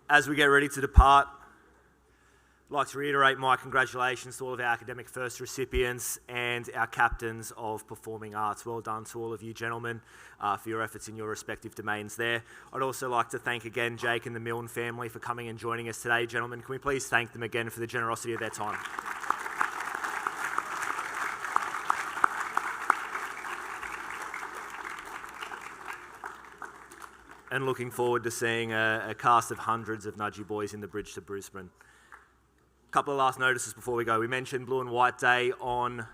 As we get ready to depart, I'd like to reiterate my congratulations to all of our academic first recipients and our captains of performing arts. Well done to all of you gentlemen for your efforts in your respective domains there. I'd also like to thank again Jake and the Milne family for coming and joining us today. Gentlemen, can we please thank them again for the generosity of their time? And looking forward to seeing a cast of hundreds of Nudgee boys in the Bridge to Brisbane. A couple of last notices before we go. We mentioned Blue and White Day on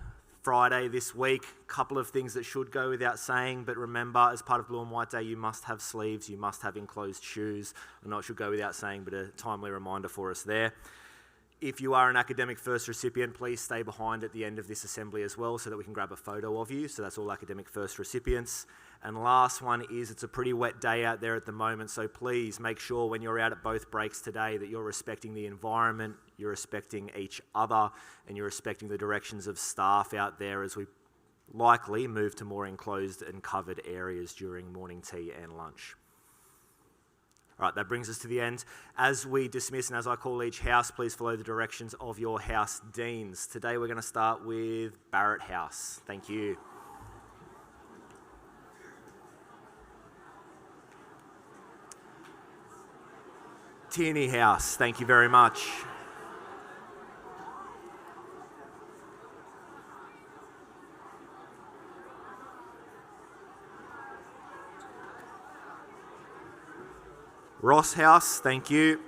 Friday this week. A couple of things that should go without saying, but remember, as part of Blue and White Day, you must have sleeves, you must have enclosed shoes. I know it should go without saying, but a timely reminder for us there. If you are an academic first recipient, please stay behind at the end of this assembly as well so that we can grab a photo of you. So that's all academic first recipients. And last one is, it's a pretty wet day out there at the moment, so please make sure when you're out at both breaks today that you're respecting the environment, you're respecting each other, and you're respecting the directions of staff out there as we likely move to more enclosed and covered areas during morning tea and lunch. All right, that brings us to the end. As we dismiss and as I call each house, please follow the directions of your house deans. Today we're going to start with Barrett House. Thank you. Tierney House, thank you very much. Ross House, thank you.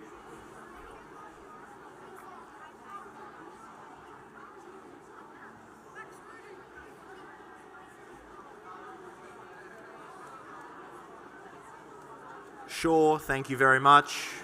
Shaw, thank you very much.